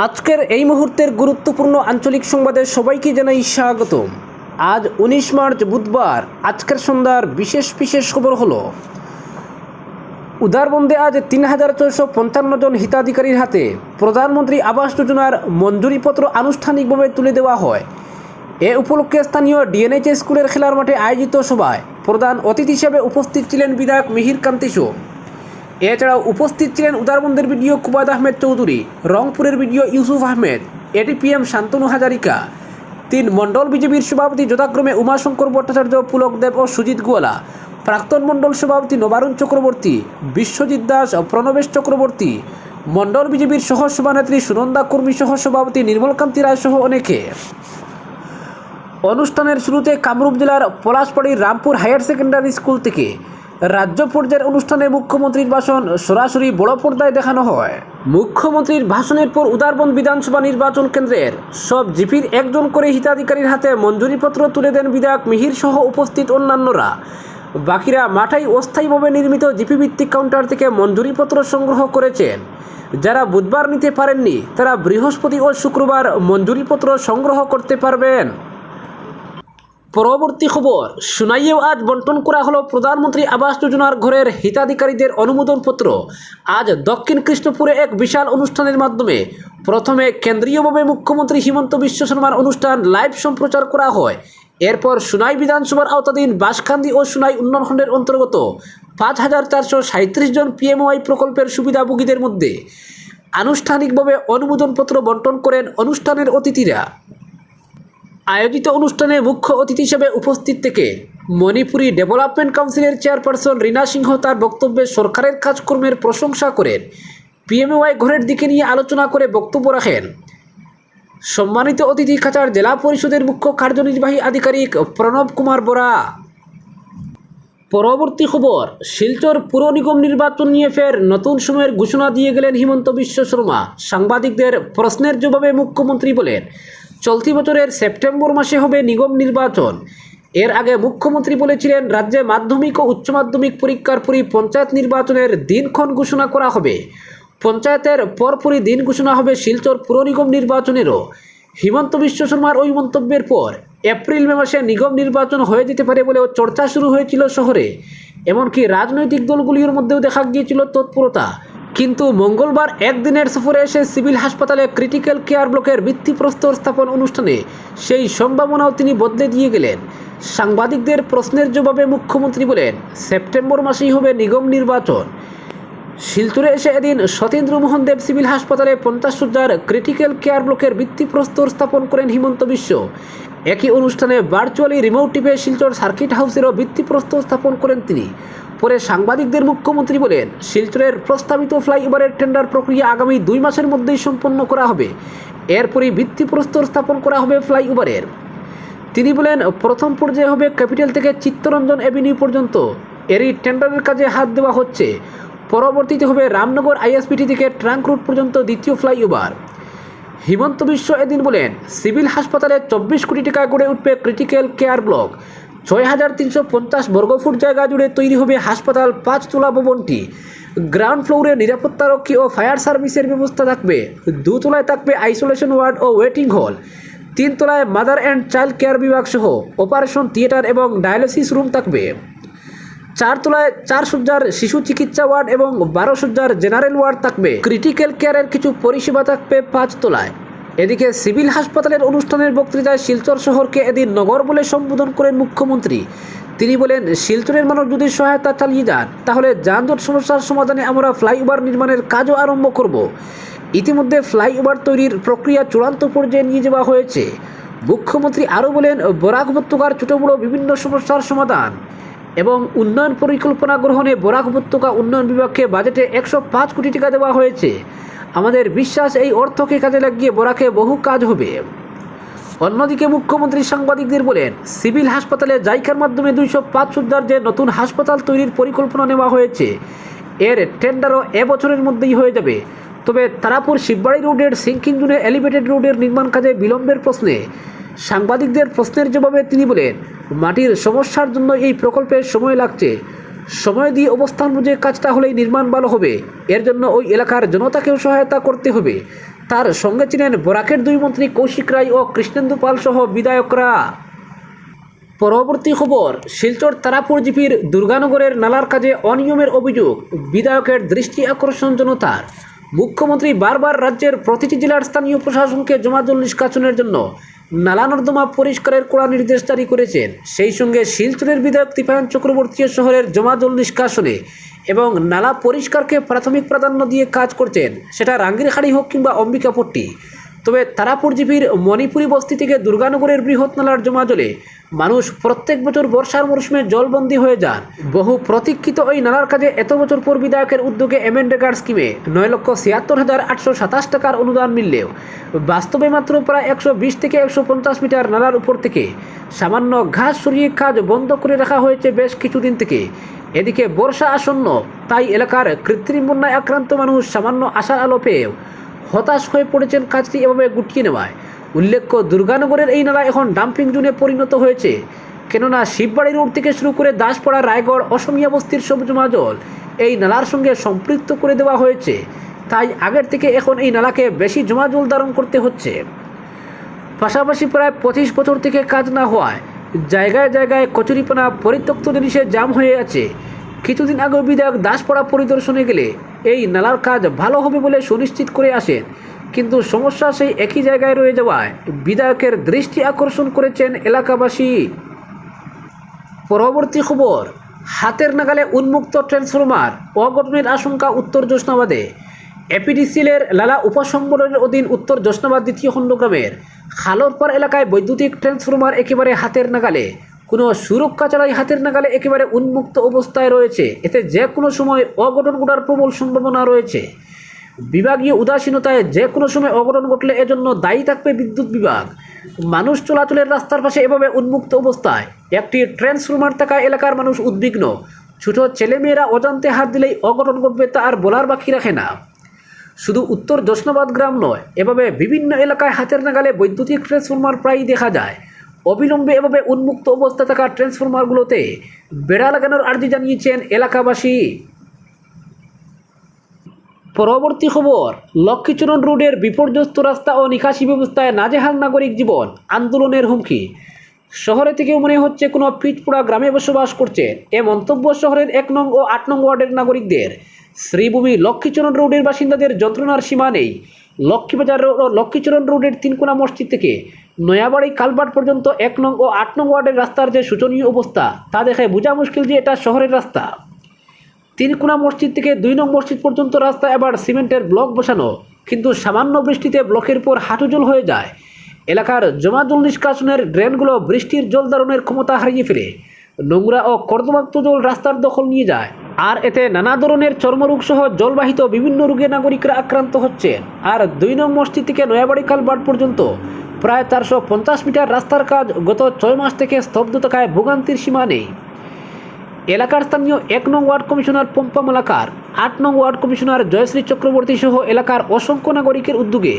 আজকের এই মুহূর্তের গুরুত্বপূর্ণ আঞ্চলিক সংবাদে সবাইকে জানাই স্বাগতম। আজ 19 মার্চ বুধবার। আজকের সন্ধ্যার বিশেষ খবর হলো, উদারবন্দে আজ ৩,৪৫৫ জন হিতাধিকারীর হাতে প্রধানমন্ত্রী আবাস যোজনার মঞ্জুরিপত্র আনুষ্ঠানিকভাবে তুলে দেওয়া হয়। এ উপলক্ষে স্থানীয় ডিএনএইচ স্কুলের খেলার মাঠে আয়োজিত সভায় প্রধান অতিথি হিসেবে উপস্থিত ছিলেন বিধায়ক মিহির কান্তি শোক। এছাড়াও উপস্থিত ছিলেন উদারবন্দের বিডিও কুবাদ আহমেদ চৌধুরী, রংপুরের বিডিও ইউসুফ আহমেদ, এডিপিএম শান্তনু হাজারিকা, 3 মণ্ডল বিজেপির সভাপতি যথাক্রমে উমাশঙ্কর ভট্টাচার্য, পুলক দেব ও সুজিত গোয়ালা, প্রাক্তন মণ্ডল সভাপতি নবারুণ চক্রবর্তী, বিশ্বজিৎ দাস, প্রণবেশ চক্রবর্তী, মণ্ডল বিজেপির সহ সভানেত্রী সুনন্দা কর্মী, সহ সভাপতি নির্মলকান্তি রায় সহ অনেকে। অনুষ্ঠানের শুরুতে কামরূপ জেলার পলাশবাড়ির রামপুর হায়ার সেকেন্ডারি স্কুল থেকে রাজ্য পর্যায়ের অনুষ্ঠানে মুখ্যমন্ত্রীর ভাষণ সরাসরি বড় পর্দায় দেখানো হয়। মুখ্যমন্ত্রীর ভাষণের পর উদারবন্দ বিধানসভা নির্বাচন কেন্দ্রের সব জিপির একজন করে হিতাধিকারীর হাতে মঞ্জুরিপত্র তুলে দেন বিধায়ক মিহির সহ উপস্থিত অন্যান্যরা। বাকিরা মাঠায় অস্থায়ীভাবে নির্মিত জিপি ভিত্তিক কাউন্টার থেকে মঞ্জুরিপত্র সংগ্রহ করেছেন। যারা বুধবার নিতে পারেননি তারা বৃহস্পতি ও শুক্রবার মঞ্জুরিপত্র সংগ্রহ করতে পারবেন। পরবর্তী খবর, সুনাইয়েও আজ বন্টন করা হলো প্রধানমন্ত্রী আবাস যোজনার ঘরের হিতাধিকারীদের অনুমোদনপত্র। আজ দক্ষিণ কৃষ্ণপুরে এক বিশাল অনুষ্ঠানের মাধ্যমে প্রথমে কেন্দ্রীয়ভাবে মুখ্যমন্ত্রী হিমন্ত বিশ্ব শর্মার অনুষ্ঠান লাইভ সম্প্রচার করা হয়। এরপর সুনাই বিধানসভার আওতাধীন বাঁশখান্দি ও সুনাই উন্নয়ন খণ্ডের অন্তর্গত ৫,৪৩৭ জন পিএমওয়াই প্রকল্পের সুবিধাভোগীদের মধ্যে আনুষ্ঠানিকভাবে অনুমোদনপত্র বন্টন করেন অনুষ্ঠানের অতিথিরা। আয়োজিত অনুষ্ঠানে মুখ্য অতিথি হিসেবে উপস্থিত থেকে মণিপুরি ডেভেলপমেন্ট কাউন্সিলের চেয়ারপারসন রীনা সিংহ তার বক্তব্যে সরকারের কাজকর্মের প্রশংসা করেন। পিএমওয়াই ঘরের দিকে নিয়ে আলোচনা করে বক্তব্য রাখেন সম্মানিত অতিথি কাছাড় জেলা পরিষদের মুখ্য কার্যনির্বাহী আধিকারিক প্রণব কুমার বরা। পরবর্তী খবর, শিলচর পুর নিগম নির্বাচন নিয়ে ফের নতুন সময়ের ঘোষণা দিয়ে গেলেন হিমন্ত বিশ্ব শর্মা। সাংবাদিকদের প্রশ্নের জবাবে মুখ্যমন্ত্রী বলেন, চলতি বছরের সেপ্টেম্বর মাসে হবে নিগম নির্বাচন। এর আগে মুখ্যমন্ত্রী বলেছিলেন রাজ্যে মাধ্যমিক ও উচ্চ মাধ্যমিক পরীক্ষার পরই পঞ্চায়েত নির্বাচনের দিনক্ষণ ঘোষণা করা হবে। পঞ্চায়েতের পরপরই দিন ঘোষণা হবে শিলচর পুর নিগম নির্বাচনেরও। হিমন্ত বিশ্ব শর্মার ওই মন্তব্যের পর এপ্রিল মে মাসে নিগম নির্বাচন হয়ে যেতে পারে বলেও চর্চা শুরু হয়েছিল শহরে। এমনকি রাজনৈতিক দলগুলির মধ্যেও দেখা গিয়েছিল তৎপরতা। কিন্তু মঙ্গলবার একদিনের সফরে এসে সিভিল হাসপাতালে ক্রিটিক্যাল কেয়ার ব্লকের ভিত্তিপ্রস্তর স্থাপন অনুষ্ঠানে সেই সম্ভাবনাও তিনি বদলে দিয়ে গেলেন। সাংবাদিকদের প্রশ্নের জবাবে মুখ্যমন্ত্রী বলেন, সেপ্টেম্বর মাসেই হবে নিগম নির্বাচন। শিলচরে এসে এদিন সতীন্দ্র মোহন দেব সিভিল হাসপাতালে 50 শয্যার ক্রিটিক্যাল কেয়ার ব্লকের ভিত্তিপ্রস্তর স্থাপন করেন হিমন্ত বিশ্ব। একই অনুষ্ঠানে ভার্চুয়ালি রিমোট টিপে শিলচর সার্কিট হাউসেরও ভিত্তিপ্রস্তর স্থাপন করেন তিনি। পরে সাংবাদিকদের মুখ্যমন্ত্রী বলেন, শিলচরের প্রস্তাবিত ফ্লাইওভারের টেন্ডার প্রক্রিয়া আগামী 2 মাসের মধ্যেই সম্পন্ন করা হবে। এরপরই ভিত্তিপ্রস্তর স্থাপন করা হবে ফ্লাইওভারের। তিনি বলেন, প্রথম পর্যায়ে হবে ক্যাপিটাল থেকে চিত্তরঞ্জন অ্যাভিনিউ পর্যন্ত, এরই টেন্ডারের কাজে হাত দেওয়া হচ্ছে। পরবর্তীতে হবে রামনগর আইএসপিটি থেকে ট্রাঙ্ক রোড পর্যন্ত দ্বিতীয় ফ্লাইওভার। হিমন্ত বিশ্ব এদিন বলেন, সিভিল হাসপাতালে 24 কোটি টাকা গড়ে উঠবে ক্রিটিক্যাল কেয়ার ব্লক। 6,350 বর্গফুট জায়গা জুড়ে তৈরি হবে হাসপাতাল 5 তলা ভবনটি। গ্রাউন্ড ফ্লোরে নিরাপত্তারক্ষী ও ফায়ার সার্ভিসের ব্যবস্থা থাকবে। 2 তলায় থাকবে আইসোলেশন ওয়ার্ড ও ওয়েটিং হল। 3 তলায় মাদার অ্যান্ড চাইল্ড কেয়ার বিভাগ সহ অপারেশন থিয়েটার এবং ডায়ালিসিস রুম থাকবে। 4 তলায় 4 শয্যার শিশু চিকিৎসা ওয়ার্ড এবং 12 শয্যার জেনারেল ওয়ার্ড থাকবে। ক্রিটিক্যাল কেয়ারের কিছু পরিষেবা থাকবে 5 তলায়। এদিকে সিভিল হাসপাতালের অনুষ্ঠানের বক্তৃতায় শিলচর শহরকে এদিন নগর বলে সম্বোধন করেন মুখ্যমন্ত্রী। তিনি বলেন, শিলচরের মানুষ যদি সহায়তা চালিয়ে যান তাহলে যানজট সমস্যার সমাধানে আমরা ফ্লাইওভার নির্মাণের কাজও আরম্ভ করব। ইতিমধ্যে ফ্লাইওভার তৈরির প্রক্রিয়া চূড়ান্ত পর্যায়ে নিয়ে যাওয়া হয়েছে। মুখ্যমন্ত্রী আরও বলেন, বরাক উপত্যকার ছোট বড় বিভিন্ন সমস্যার সমাধান এবং উন্নয়ন পরিকল্পনা গ্রহণে বরাক উপত্যকা উন্নয়ন বিভাগকে বাজেটে 105 কোটি টাকা দেওয়া হয়েছে। আমাদের বিশ্বাস এই অর্থকে কাজে লাগিয়ে বরাকে বহু কাজ হবে। অন্যদিকে মুখ্যমন্ত্রী সাংবাদিকদের বলেন, সিভিল হাসপাতালে জাইকার মাধ্যমে 205 শয্যার যে নতুন হাসপাতাল তৈরির পরিকল্পনা নেওয়া হয়েছে, এর টেন্ডারও এবছরের মধ্যেই হয়ে যাবে। তবে তারাপুর শিববাড়ি রোডের সিঙ্কিং জোনে এলিভেটেড রোডের নির্মাণ কাজে বিলম্বের প্রশ্নে সাংবাদিকদের প্রশ্নের জবাবে তিনি বলেন, মাটির সমস্যার জন্য এই প্রকল্পের সময় লাগছে। সময় দিয়ে অবস্থান বুঝে কাজটা হলেই নির্মাণ ভালো হবে। এর জন্য ওই এলাকার জনতাকেও সহায়তা করতে হবে। তার সঙ্গে ছিলেন বরাকের দুই মন্ত্রী কৌশিক রায় ও কৃষ্ণেন্দু পাল সহ বিধায়করা। পরবর্তী খবর, শিলচর তারাপুর জিপির দুর্গানগরের নালার কাজে অনিয়মের অভিযোগ, বিধায়কের দৃষ্টি আকর্ষণ জনতার। মুখ্যমন্ত্রী বারবার রাজ্যের প্রতিটি জেলার স্থানীয় প্রশাসনকে জমাজল নিষ্কাশনের জন্য নালা নর্দমা পরিষ্কারের কড়া নির্দেশ জারি করেছেন। সেই সঙ্গে শিলচরের বিধায়ক দীপায়ন চক্রবর্তীও শহরের জমাজল নিষ্কাশনে এবং নালা পরিষ্কারকে প্রাথমিক প্রাধান্য দিয়ে কাজ করছেন, সেটা রাঙ্গিরহাড়ি হোক কিংবা অম্বিকাপট্টি। তবে তারাপুর জিপির মণিপুরি বস্তি থেকে দুর্গানগরের বৃহৎ নালার জমাজলে মানুষ প্রত্যেক বছর বর্ষার মরশুমে জলবন্দী হয়ে যান। বহু প্রতীক্ষিত ওই নালার কাজে এত বছর পর বিধায়কের উদ্যোগে এমেন্ডেগার স্কিমে 9,76,827 টাকার অনুদান মিললেও বাস্তবে মাত্র প্রায় 120 থেকে 150 মিটার নালার উপর থেকে সামান্য ঘাস সরিয়ে কাজ বন্ধ করে রাখা হয়েছে বেশ কিছুদিন থেকে। এদিকে বর্ষা আসন্ন, তাই এলাকার কৃত্রিম বন্যায় আক্রান্ত মানুষ সামান্য আশার আলো পেয়েও হতাশ হয়ে পড়েছেন কাজটি এভাবে গুটিয়ে নেওয়ায়। উল্লেখ্য, দুর্গানগরের এই নালা এখন ডাম্পিং জোনে পরিণত হয়েছে, কেননা শিববাড়ি রোড থেকে শুরু করে দাসপাড়া, রায়গড়, অসমিয়া বস্তির সব জমা জল এই নালার সঙ্গে সম্পৃক্ত করে দেওয়া হয়েছে। তাই আগের থেকে এখন এই নালাকে বেশি জমা জল ধারণ করতে হচ্ছে। পাশাপাশি প্রায় 25 বছর থেকে কাজ না হওয়ায় জায়গায় জায়গায় কচুরিপানা, পরিত্যক্ত জিনিসে জাম হয়ে আছে। কিছুদিন আগে বিধায়ক দাসপাড়া পরিদর্শনে গেলে এই নালার কাজ ভালো হবে বলে সুনিশ্চিত করে আসেন, কিন্তু সমস্যা সেই একই জায়গায় রয়ে যাওয়ায় বিধায়কের দৃষ্টি আকর্ষণ করেছেন এলাকাবাসী। পরবর্তী খবর, হাতের নাগালে উন্মুক্ত ট্রান্সফরমার, অঘটনের আশঙ্কা উত্তর জোসনাবাদে। এপিডিসিএলের লালা উপসংগঠনের অধীন উত্তর জোসনাবাদ দ্বিতীয় খণ্ডগ্রামের খালরপাড় এলাকায় বৈদ্যুতিক ট্রান্সফরমার একেবারে হাতের নাগালে, কোনো সুরক্ষা ছাড়াই হাতের নাগালে একেবারে উন্মুক্ত অবস্থায় রয়েছে। এতে যে কোনো সময় অঘটন ঘটার প্রবল সম্ভাবনা রয়েছে। বিভাগীয় উদাসীনতায় যে কোনো সময় অঘটন ঘটলে এজন্য দায়ী থাকবে বিদ্যুৎ বিভাগ। মানুষ চলাচলের রাস্তার পাশে এভাবে উন্মুক্ত অবস্থায় একটি ট্রান্সফরমার থাকায় এলাকার মানুষ উদ্বিগ্ন। ছোট ছেলেমেয়েরা অজান্তে হাত দিলেই অঘটন ঘটবে তা আর বলার বাকি রাখে না। শুধু উত্তর জোসনাবাদ গ্রাম নয়, এভাবে বিভিন্ন এলাকায় হাতের নাগালে বৈদ্যুতিক ট্রান্সফরমার প্রায়ই দেখা যায়। অবিলম্বে এভাবে উন্মুক্ত অবস্থা থাকা ট্রান্সফরমারগুলোতে বেড়া লাগানোর আর্জি জানিয়েছেন এলাকাবাসী। পরবর্তী খবর, লক্ষ্মীচরণ রোডের বিপর্যস্ত রাস্তা ও নিকাশি ব্যবস্থায় নাজেহাল নাগরিক জীবন, আন্দোলনের হুমকি। শহরে থেকেও মনে হচ্ছে কোনো পিঠপুরা গ্রামে বসবাস করছে, এ মন্তব্য শহরের 1 নং ও 8 নং ওয়ার্ডের নাগরিকদের। শ্রীভূমি লক্ষ্মীচরণ রোডের বাসিন্দাদের যন্ত্রণার সীমা নেই। লক্ষ্মীবাজার ও লক্ষ্মীচরণ রোডের তিনকোনা মসজিদ থেকে নয়াবাড়ি কালভার্ট পর্যন্ত 1 নং ও 8 নং ওয়ার্ডের রাস্তার যে শোচনীয় অবস্থা, তা দেখে বোঝা মুশকিল যে এটা শহরের রাস্তা। তিনকোনা মসজিদ থেকে 2 নং মসজিদ পর্যন্ত রাস্তা এবার সিমেন্টের ব্লক বসানো, কিন্তু সামান্য বৃষ্টিতে ব্লকের পর হাঁটু জল হয়ে যায়। এলাকার জমাজল নিষ্কাশনের ড্রেনগুলো বৃষ্টির জল ধারণের ক্ষমতা হারিয়ে ফেলে নোংরা ও কর্দমাক্ত জল রাস্তার দখল নিয়ে যায়, আর এতে নানা ধরনের চর্মরোগ সহ জলবাহিত বিভিন্ন রোগে নাগরিকরা আক্রান্ত হচ্ছেন। আর 2 নং মসজিদ থেকে নয়াবাড়ি কালভার্ট পর্যন্ত প্রায় 450 মিটার রাস্তার কাজ গত 6 মাস থেকে স্তব্ধ থাকায় ভোগান্তির সীমা নেই। এলাকার স্থানীয় 1 নং ওয়ার্ড কমিশনার পম্পা মালাকার, 8 নং ওয়ার্ড কমিশনার জয়শ্রী চক্রবর্তী সহ এলাকার অসংখ্য নাগরিকের উদ্যোগে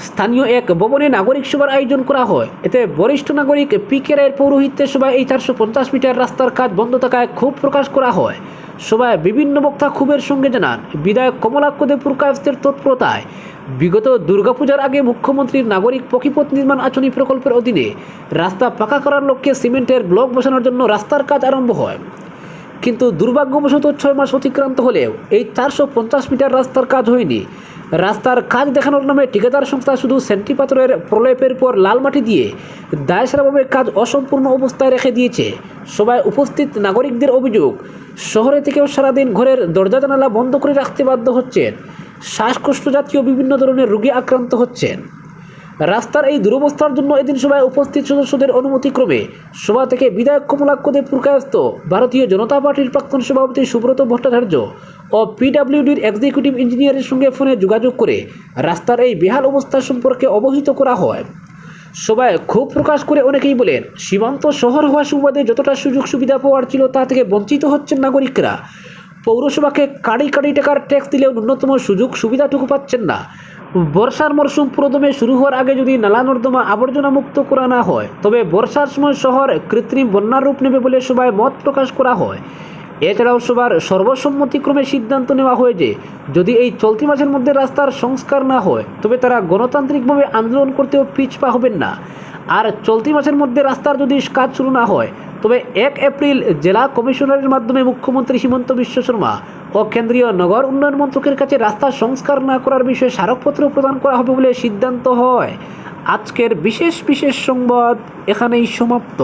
স্থানীয় এক ভবনে নাগরিক সভার আয়োজন করা হয়। এতে বরিষ্ঠ নাগরিক পি.কে. রায়ের পৌরোহিত্যে সভায় এই 450 মিটার রাস্তার কাজ বন্ধ থাকায় ক্ষোভ প্রকাশ করা হয়। সভায় বিভিন্ন বক্তা ক্ষোভের সঙ্গে জানান, বিধায়ক কমলাক্ষ দে পুরকায়স্থের তৎপরতায় বিগত দুর্গাপূজার আগে মুখ্যমন্ত্রীর নাগরিক পথিপথ নির্মাণ আঁচনি প্রকল্পের অধীনে রাস্তা পাকা করার লক্ষ্যে সিমেন্টের ব্লক বসানোর জন্য রাস্তার কাজ আরম্ভ হয়। কিন্তু দুর্ভাগ্যবশত 6 মাস অতিক্রান্ত হলেও এই 450 মিটার রাস্তার কাজ হয়নি। রাস্তার কাজ দেখানোর নামে ঠিকাদার সংস্থা শুধু সেন্টি পাথরের প্রলেপের পর লাল মাটি দিয়ে দায়সারাভাবে কাজ অসম্পূর্ণ অবস্থায় রেখে দিয়েছে। সভায় উপস্থিত নাগরিকদের অভিযোগ, শহরে থেকেও সারাদিন ঘরের দরজা জানালা বন্ধ করে রাখতে বাধ্য হচ্ছেন। শ্বাসকষ্ট জাতীয় বিভিন্ন ধরনের রোগে আক্রান্ত হচ্ছেন। রাস্তার এই দুরবস্থার জন্য এদিন সভায় উপস্থিত সদস্যদের অনুমতিক্রমে সভা থেকে বিধায়ক কমলাক্ষ দে পুরকায়স্থ, ভারতীয় জনতা পার্টির প্রাক্তন সভাপতি সুব্রত ভট্টাচার্য ও পিডব্লিউডির এক্সিকিউটিভ ইঞ্জিনিয়ারের সঙ্গে ফোনে যোগাযোগ করে রাস্তার এই বেহাল অবস্থা সম্পর্কে অবহিত করা হয়। সভায় ক্ষোভ প্রকাশ করে অনেকেই বলেন, সীমান্ত শহর হওয়া সুবাদে যতটা সুযোগ সুবিধা পাওয়ার ছিল তা থেকে বঞ্চিত হচ্ছেন নাগরিকরা। পৌরসভাকে কাড়ি কাড়ি টাকার ট্যাক্স দিলেও ন্যূনতম সুযোগ সুবিধাটুকু পাচ্ছেন না। বর্ষার মরশুম পুরোদমে শুরু হওয়ার আগে যদি নালা নর্দমা আবর্জনা মুক্ত করা না হয়, তবে বর্ষার সময় শহর কৃত্রিম বন্যার রূপ নেবে বলে সভায় মত প্রকাশ করা হয়। এছাড়াও সবার সর্বসম্মতিক্রমে সিদ্ধান্ত নেওয়া হয় যে যদি এই চলতি মাসের মধ্যে রাস্তার সংস্কার না হয় তবে তারা গণতান্ত্রিকভাবে আন্দোলন করতেও পিছপা হবেন না। আর চলতি মাসের মধ্যে রাস্তার যদি কাজ শুরু না হয় তবে 1 এপ্রিল জেলা কমিশনারের মাধ্যমে মুখ্যমন্ত্রী হিমন্ত বিশ্ব শর্মা ও কেন্দ্রীয় নগর উন্নয়ন মন্ত্রকের কাছে রাস্তা সংস্কার না করার বিষয়ে স্মারকপত্র প্রদান করা হবে বলে সিদ্ধান্ত হয়। আজকের বিশেষ সংবাদ এখানেই সমাপ্ত।